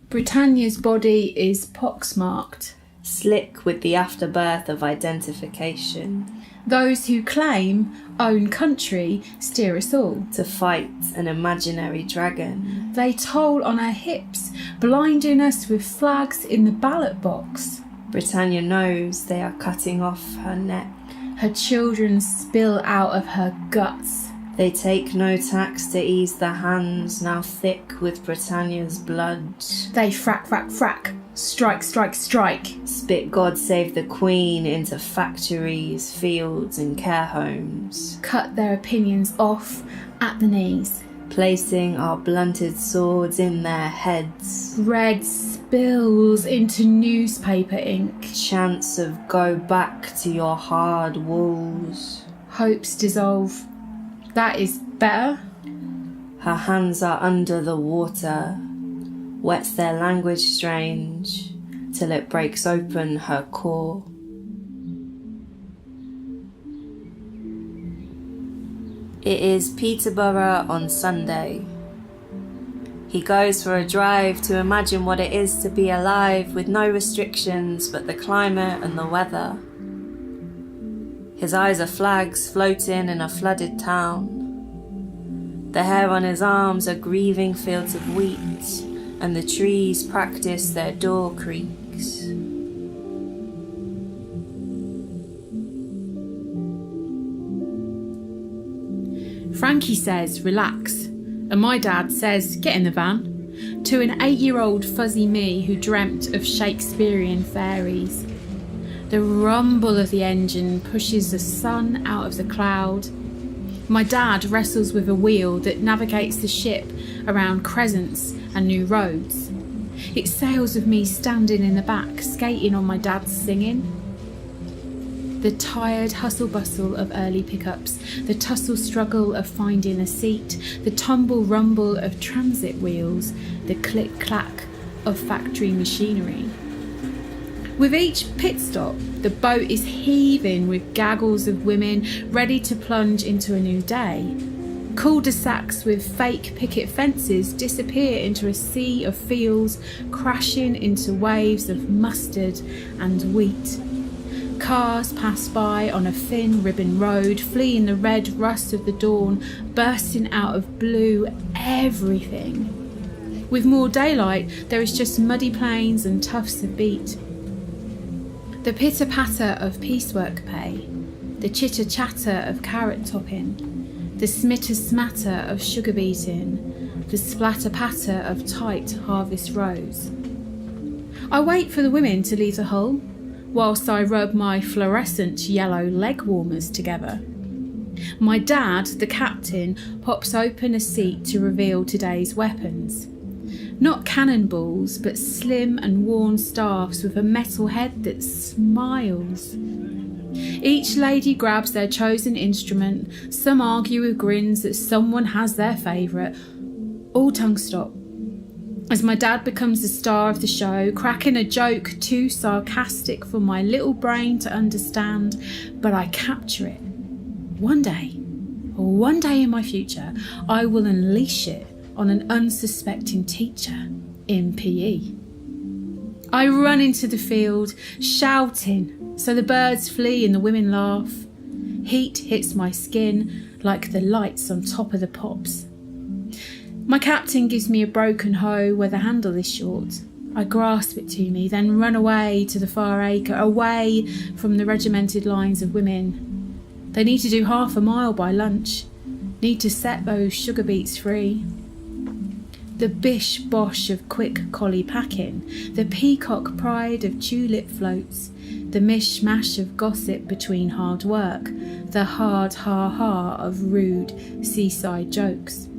Britannia's body is pox-marked, slick with the afterbirth of identification. Those who claim own country steer us all to fight an imaginary dragon. They toll on her hips, blinding us with flags in the ballot box. Britannia knows they are cutting off her neck. Her children spill out of her guts. They take no tax to ease the hands now thick with Britannia's blood. They frack, frack, frack. Strike, strike, strike. Spit God Save the Queen into factories, fields and care homes. Cut their opinions off at the knees. Placing our blunted swords in their heads. Red spills into newspaper ink. Chants of go back to your hard walls. Hopes dissolve. That is better. Her hands are under the water. Wets their language strange till it breaks open her core. It is Peterborough on Sunday. He goes for a drive to imagine what it is to be alive with no restrictions but the climate and the weather. His eyes are flags floating in a flooded town. The hair on his arms are grieving fields of wheat, and the trees practice their door creaks. Frankie says, relax, and my dad says, get in the van, to an 8-year-old fuzzy me who dreamt of Shakespearean fairies. The rumble of the engine pushes the sun out of the cloud. My dad wrestles with a wheel that navigates the ship around crescents and new roads. It sails with me standing in the back, skating on my dad's singing. The tired hustle bustle of early pickups, the tussle struggle of finding a seat, the tumble rumble of transit wheels, the click clack of factory machinery. With each pit stop, the boat is heaving with gaggles of women ready to plunge into a new day. Cul-de-sacs with fake picket fences disappear into a sea of fields, crashing into waves of mustard and wheat. Cars pass by on a thin ribbon road, fleeing the red rust of the dawn, bursting out of blue everything. With more daylight, there is just muddy plains and tufts of beet. The pitter-patter of piecework pay, the chitter-chatter of carrot topping, the smitter-smatter of sugar beating, the splatter-patter of tight harvest rows. I wait for the women to leave the hull, whilst I rub my fluorescent yellow leg warmers together. My dad, the captain, pops open a seat to reveal today's weapons. Not cannonballs, but slim and worn staffs with a metal head that smiles. Each lady grabs their chosen instrument. Some argue with grins that someone has their favourite. All tongue stop. As my dad becomes the star of the show, cracking a joke too sarcastic for my little brain to understand, but I capture it. One day in my future, I will unleash it on an unsuspecting teacher in PE. I run into the field, shouting, so the birds flee and the women laugh. Heat hits my skin like the lights on top of the pops. My captain gives me a broken hoe where the handle is short. I grasp it to me, then run away to the far acre, away from the regimented lines of women. They need to do half a mile by lunch, need to set those sugar beets free. The bish-bosh of quick collie packing, the peacock pride of tulip floats, the mish-mash of gossip between hard work, the hard ha-ha of rude seaside jokes.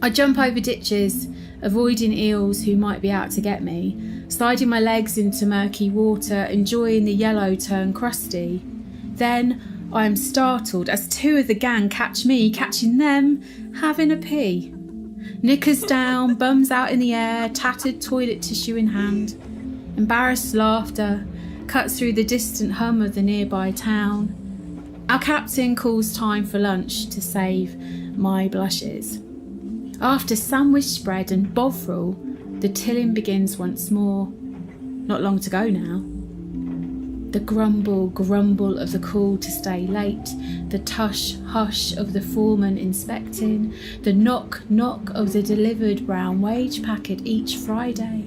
I jump over ditches, avoiding eels who might be out to get me, sliding my legs into murky water, enjoying the yellow turn crusty. Then I am startled as two of the gang catch me, catching them, having a pee. Knickers down, bums out in the air, tattered toilet tissue in hand. Embarrassed laughter cuts through the distant hum of the nearby town. Our captain calls time for lunch to save my blushes. After sandwich spread and bovril, The tilling begins once more. Not long to go now. The grumble of the call to stay late, the tush-hush of the foreman inspecting, the knock of the delivered brown wage packet each Friday,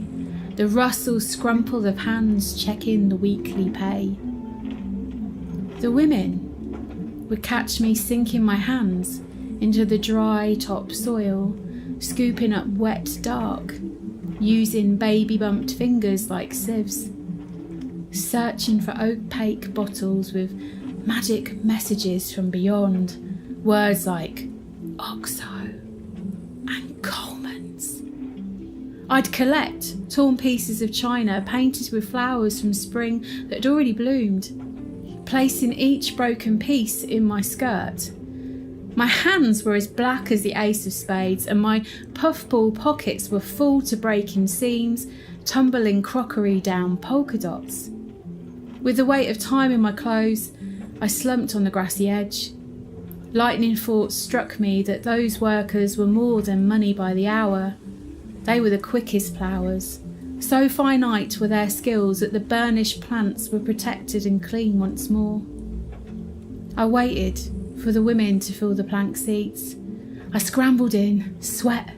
the rustle-scrumple of hands checking the weekly pay. The women would catch me sinking my hands into the dry topsoil, scooping up wet dark, using baby-bumped fingers like sieves, searching for opaque bottles with magic messages from beyond, words like Oxo and Coleman's. I'd collect torn pieces of china painted with flowers from spring that had already bloomed, placing each broken piece in my skirt. My hands were as black as the ace of spades, and my puffball pockets were full to breaking seams, tumbling crockery down polka dots. With the weight of time in my clothes, I slumped on the grassy edge. Lightning thoughts struck me that those workers were more than money by the hour. They were the quickest ploughers. So finite were their skills that the burnished plants were protected and clean once more. I waited for the women to fill the plank seats. I scrambled in, sweat,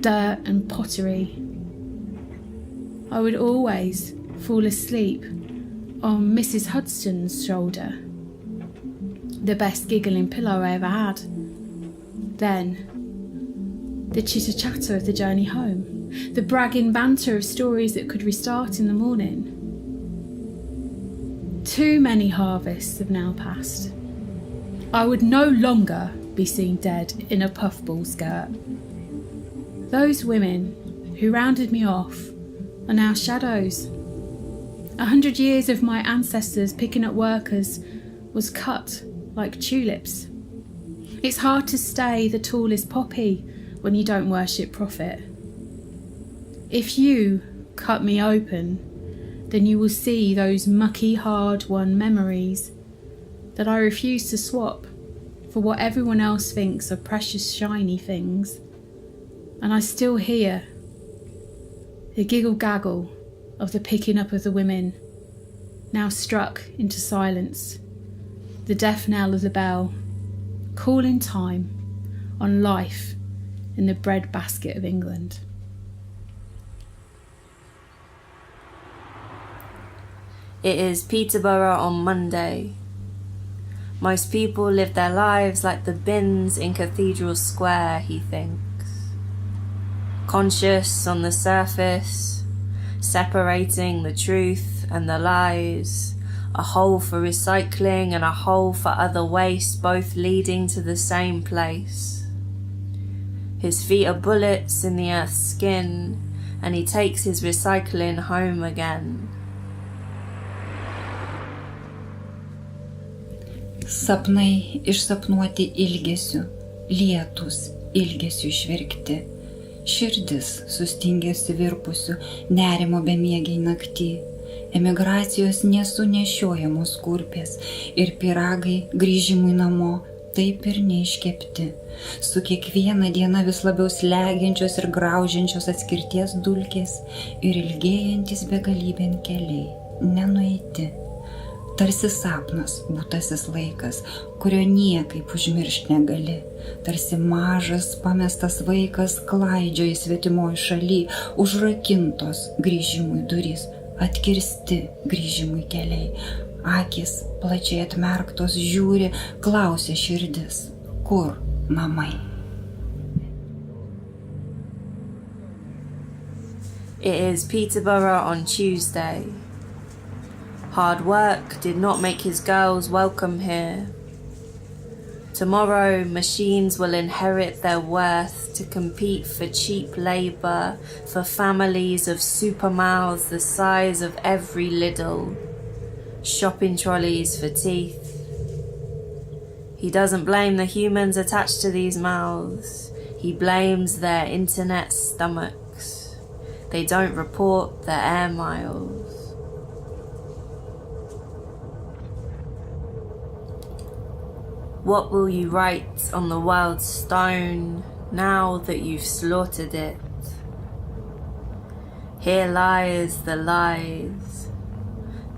dirt and pottery. I would always fall asleep on Mrs. Hudson's shoulder, the best giggling pillow I ever had. Then, the chitter-chatter of the journey home, the bragging banter of stories that could restart in the morning. Too many harvests have now passed. I would no longer be seen dead in a puffball skirt. Those women who rounded me off are now shadows. 100 years of my ancestors picking up workers was cut like tulips. It's hard to stay the tallest poppy when you don't worship profit. If you cut me open, then you will see those mucky, hard-won memories that I refuse to swap for what everyone else thinks are precious, shiny things. And I still hear the giggle-gaggle of the picking up of the women, now struck into silence, the death knell of the bell, calling time on life in the breadbasket of England. It is Peterborough on Monday. Most people live their lives like the bins in Cathedral Square, he thinks. Conscious on the surface, separating the truth and the lies, a hole for recycling and a hole for other waste, both leading to the same place. His feet are bullets in the earth's skin, and he takes his recycling home again. Sapnai išsapnuoti ilgesiu, lietus ilgesiu išverkti, širdis sustingėsi virpusiu, nerimo bemiegiai nakty, emigracijos nesunešiojamos kurpės ir pyragai grįžimui namo taip ir neiškepti, su kiekviena diena vis labiau slegiančios ir graužiančios atskirties dulkės ir ilgėjantis begalybėn keliai, nenueiti. Tarsi sapnas būtasis laikas, kurio niekaip užmiršti negali. Tarsi mažas pamestas vaikas klaidžioja svetimoj šaly, užrakintos grįžimui durys, atkirsti grįžimui keliai. Akis plačiai atmerktos žiūri, klausia širdis, kur namai? It is Peterborough on Tuesday. Hard work did not make his girls welcome here. Tomorrow, machines will inherit their worth to compete for cheap labour, for families of super mouths the size of every Lidl, shopping trolleys for teeth. He doesn't blame the humans attached to these mouths. He blames their internet stomachs. They don't report their air miles. What will you write on the world's stone now that you've slaughtered it? Here lies the lies.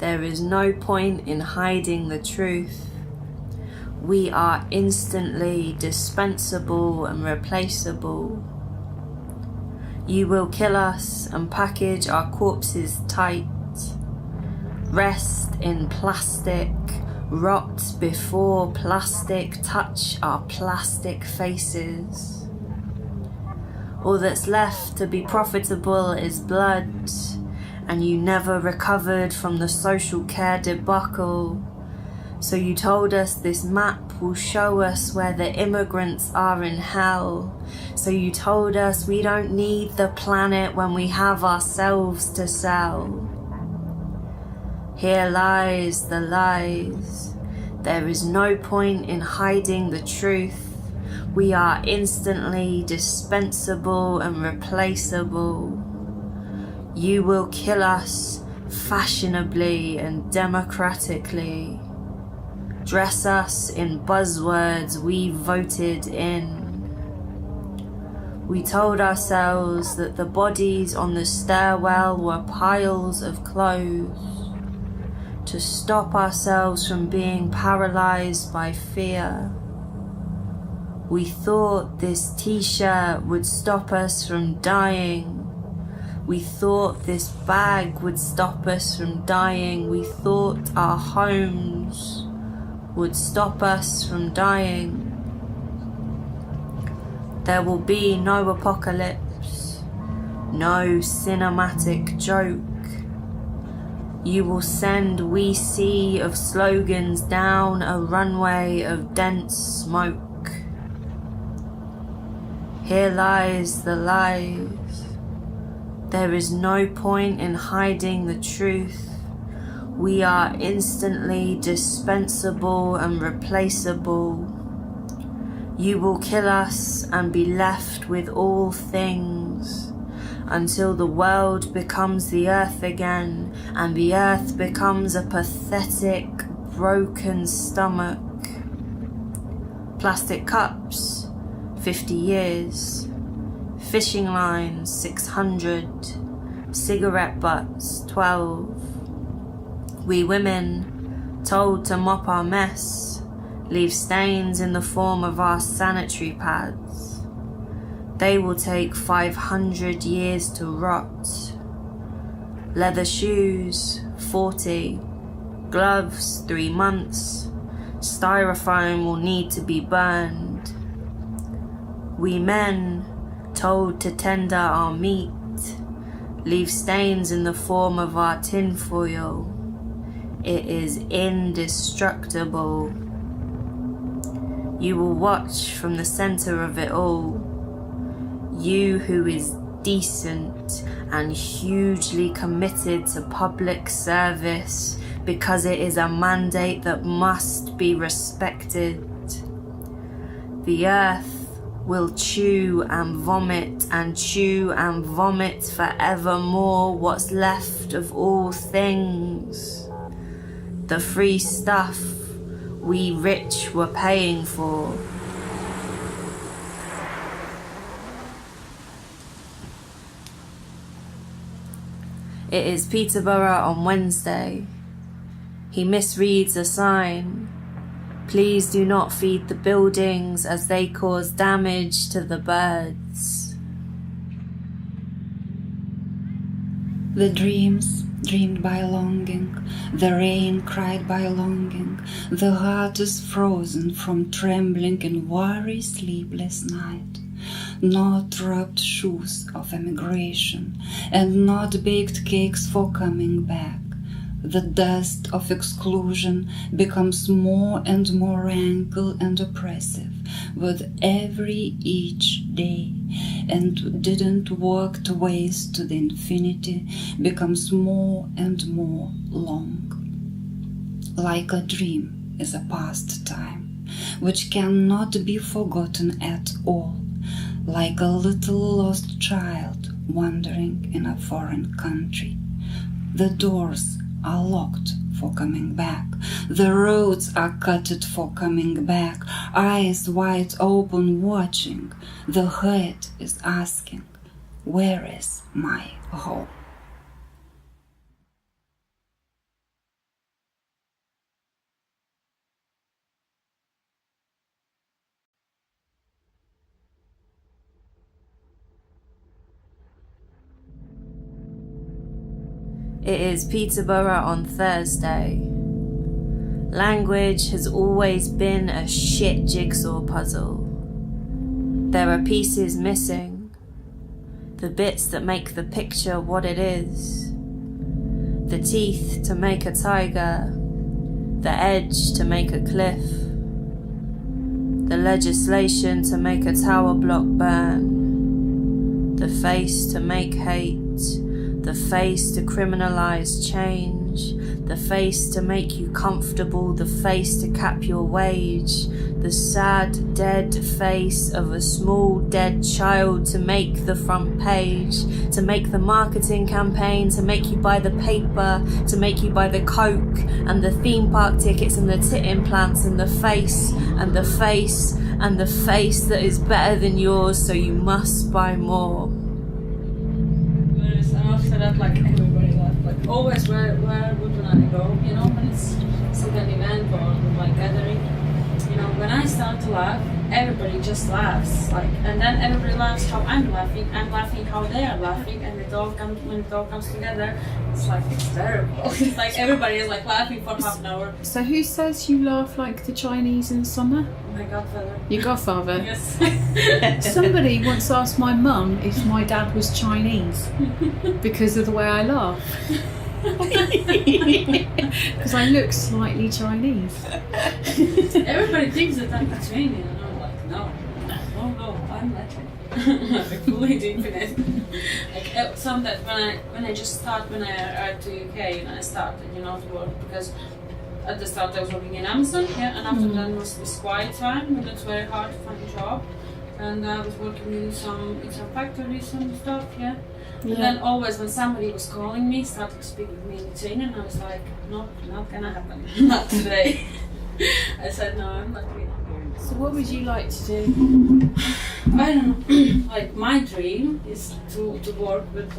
There is no point in hiding the truth. We are instantly dispensable and replaceable. You will kill us and package our corpses tight. Rest in plastic, rot before plastic touch our plastic faces. All that's left to be profitable is blood, and you never recovered from the social care debacle. So you told us this map will show us where the immigrants are in hell. So you told us we don't need the planet when we have ourselves to sell. Here lies the lies. There is no point in hiding the truth. We are instantly dispensable and replaceable. You will kill us fashionably and democratically. Dress us in buzzwords we voted in. We told ourselves that the bodies on the stairwell were piles of clothes, to stop ourselves from being paralyzed by fear. We thought this t-shirt would stop us from dying. We thought this bag would stop us from dying. We thought our homes would stop us from dying. There will be no apocalypse, no cinematic joke. You will send we sea of slogans down a runway of dense smoke. Here lies the lies. There is no point in hiding the truth. We are instantly dispensable and replaceable. You will kill us and be left with all things until the world becomes the earth again and the earth becomes a pathetic, broken stomach. Plastic cups, 50 years. Fishing lines, 600. Cigarette butts, 12. We women, told to mop our mess, leave stains in the form of our sanitary pads. They will take 500 years to rot. Leather shoes, 40. Gloves, 3 months. Styrofoam will need to be burned. We men, told to tender our meat, leave stains in the form of our tinfoil. It is indestructible. You will watch from the center of it all. You who is decent and hugely committed to public service because it is a mandate that must be respected. The earth will chew and vomit forevermore what's left of all things. The free stuff we rich were paying for. It is Peterborough on Wednesday. He misreads a sign. Please do not feed the buildings as they cause damage to the birds. The dreams dreamed by longing, the rain cried by longing, the heart is frozen from trembling in weary sleepless night. Not wrapped shoes of emigration, and not baked cakes for coming back. The dust of exclusion becomes more and more rankle and oppressive with every each day, and didn't worked ways to the infinity becomes more and more long. Like a dream is a past time, which cannot be forgotten at all, like a little lost child wandering in a foreign country. The doors are locked for coming back. The roads are cutted for coming back. Eyes wide open watching. The head is asking, where is my home? It is Peterborough on Thursday. Language has always been a shit jigsaw puzzle. There are pieces missing, the bits that make the picture what it is. The teeth to make a tiger, the edge to make a cliff, the legislation to make a tower block burn, the face to make hate, the face to criminalize change, the face to make you comfortable, the face to cap your wage, the sad, dead face of a small, dead child to make the front page, to make the marketing campaign, to make you buy the paper, to make you buy the Coke, and the theme park tickets, and the tit implants, and the face, and the face, and the face that is better than yours, so you must buy more. And after that, like, everybody left. Like, always, where would I go? You know, when it's some kind of event or like gathering. You know, when I start to laugh, everybody just laughs. Like, and then everybody laughs how I'm laughing how they are laughing, and when it all comes together, it's terrible. It's like everybody is like laughing for half an hour. So who says you laugh like the Chinese in summer? My godfather. Your godfather? Yes. Somebody once asked my mum if my dad was Chinese because of the way I laugh. Because I look slightly Chinese. Everybody thinks that I'm Chinese, and I'm like, no, I'm Latin. I'm fully infinite. Like sometimes when I arrived to UK and I started, to work, because at the start I was working in Amazon, and after that was this quiet time, and it's very hard to find a job. And I was working in some factories and stuff, And then always when somebody was calling me, started to speak with me in Lithuanian, I was like, no, not gonna happen, not today. I said, no, I'm not really. So what would you like to do? I don't know. Like, my dream is to work with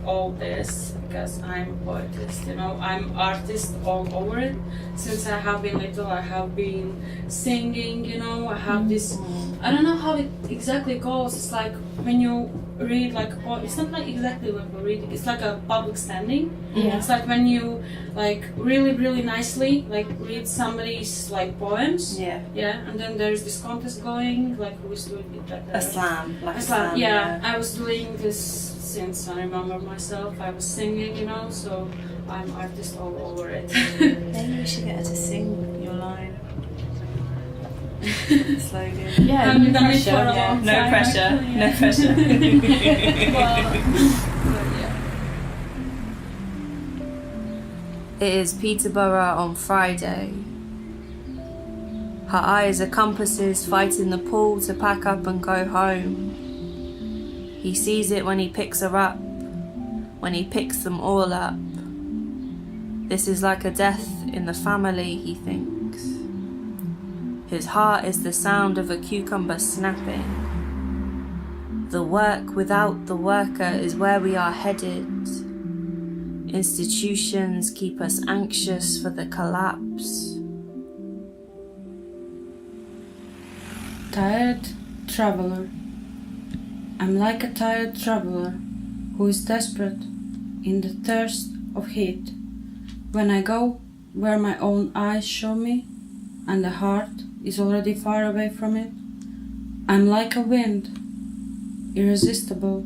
all this, because I'm a poetess, I'm artist all over it. Since I have been little, I have been singing, I have this, I don't know how it exactly goes. It's like when you read like a poem, it's not like exactly what we're reading, it's like a public standing. It's like when you like really, really nicely like read somebody's like poems. And then there's this contest going, like who is doing it, like A slam. I was doing this since I remember myself. I was singing, so I'm artist all over it. Maybe we should get her to sing your line. Slowly. Yeah, no no pressure. pressure. No pressure. No pressure. It is Peterborough on Friday. Her eyes are compasses fighting the pull to pack up and go home. He sees it when he picks her up, when he picks them all up. This is like a death in the family, he thinks. His heart is the sound of a cucumber snapping. The work without the worker is where we are headed. Institutions keep us anxious for the collapse. Tired traveler. I'm like a tired traveler who is desperate in the thirst of heat. When I go where my own eyes show me, and the heart is already far away from it, I'm like a wind, irresistible,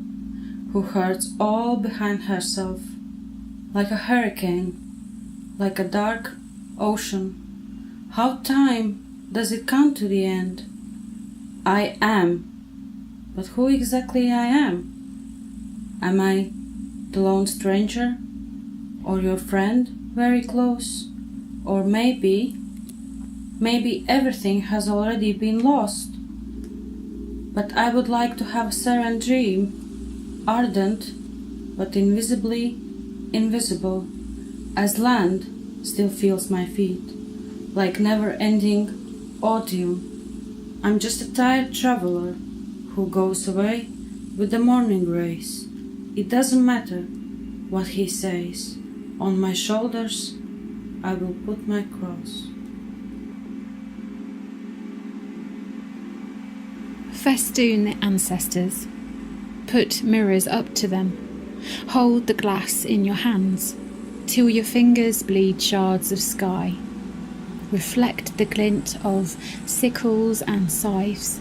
who hurts all behind herself, like a hurricane, like a dark ocean. How time does it come to the end? I am. But who exactly I am? Am I the lone stranger? Or your friend very close? Or maybe everything has already been lost. But I would like to have a serene dream, ardent, but invisibly invisible, as land still feels my feet, like never-ending autumn. I'm just a tired traveler who goes away with the morning race. It doesn't matter what he says. On my shoulders I will put my cross. Festoon the ancestors. Put mirrors up to them. Hold the glass in your hands till your fingers bleed shards of sky. Reflect the glint of sickles and scythes,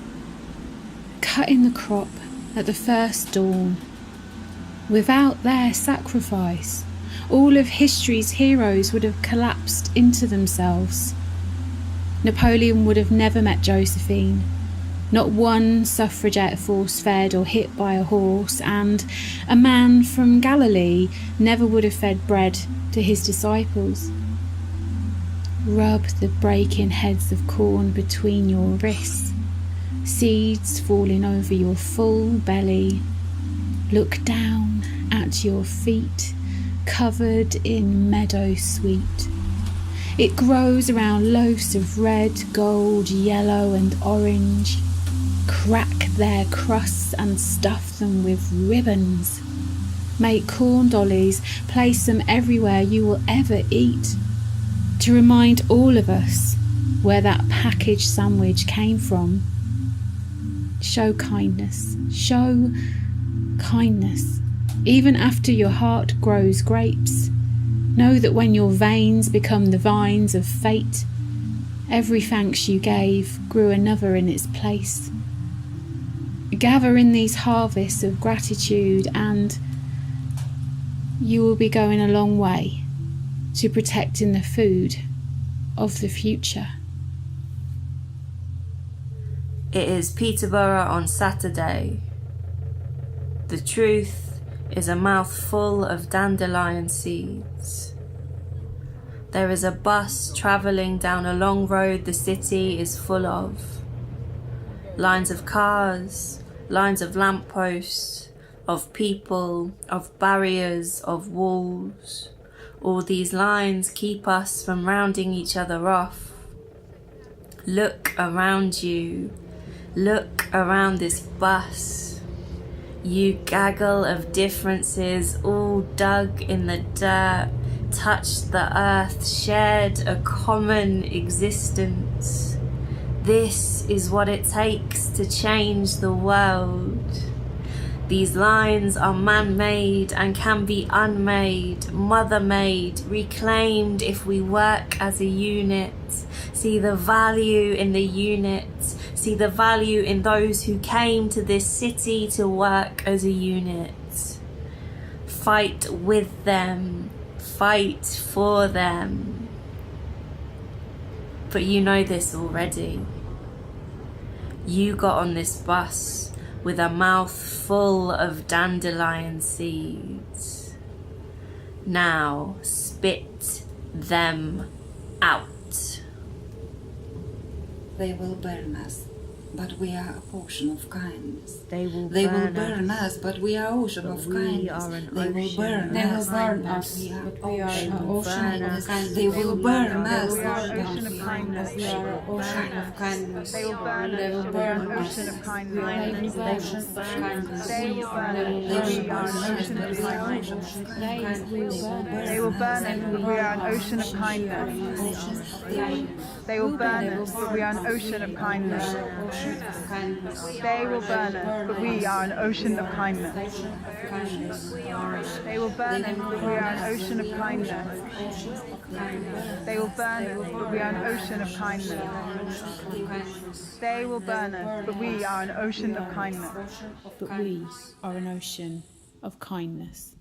cutting the crop at the first dawn. Without their sacrifice, all of history's heroes would have collapsed into themselves. Napoleon would have never met Josephine. Not one suffragette force-fed or hit by a horse, and a man from Galilee never would have fed bread to his disciples. Rub the breaking heads of corn between your wrists, seeds falling over your full belly. Look down at your feet, covered in meadow sweet. It grows around loaves of red, gold, yellow and orange. Crack their crusts and stuff them with ribbons. Make corn dollies, place them everywhere you will ever eat, to remind all of us where that packaged sandwich came from. Show kindness, show kindness. Even after your heart grows grapes, know that when your veins become the vines of fate, every thanks you gave grew another in its place. Gather in these harvests of gratitude and you will be going a long way to protecting the food of the future. It is Peterborough on Saturday. The truth is a mouthful of dandelion seeds. There is a bus travelling down a long road the city is full of. Lines of cars, lines of lampposts, of people, of barriers, of walls. All these lines keep us from rounding each other off. Look around you. Look around this bus. You gaggle of differences, all dug in the dirt, touched the earth, shared a common existence. This is what it takes to change the world. These lines are man-made and can be unmade, mother-made, reclaimed if we work as a unit. See the value in the unit. See the value in those who came to this city to work as a unit. Fight with them. Fight for them. But you know this already. You got on this bus with a mouth full of dandelion seeds. Now spit them out. They will burn us, but we are a potion of kindness. They will burn us, but we are ocean of kindness. They will burn us, but we are an ocean of kindness. They will burn us, We are an ocean of kindness. We are an ocean of kindness. They will burn us. Ocean of kindness. They will burn us. We are an ocean of kindness. They will burn us, but we are an ocean of kindness. They will burn us, but we are an ocean of kindness. They will burn us, but we are an ocean of kindness. They will burn us, but we are an ocean of kindness. They will burn us, but we are an ocean of kindness. They will burn us, but we are an ocean of kindness. But we are an ocean of kindness.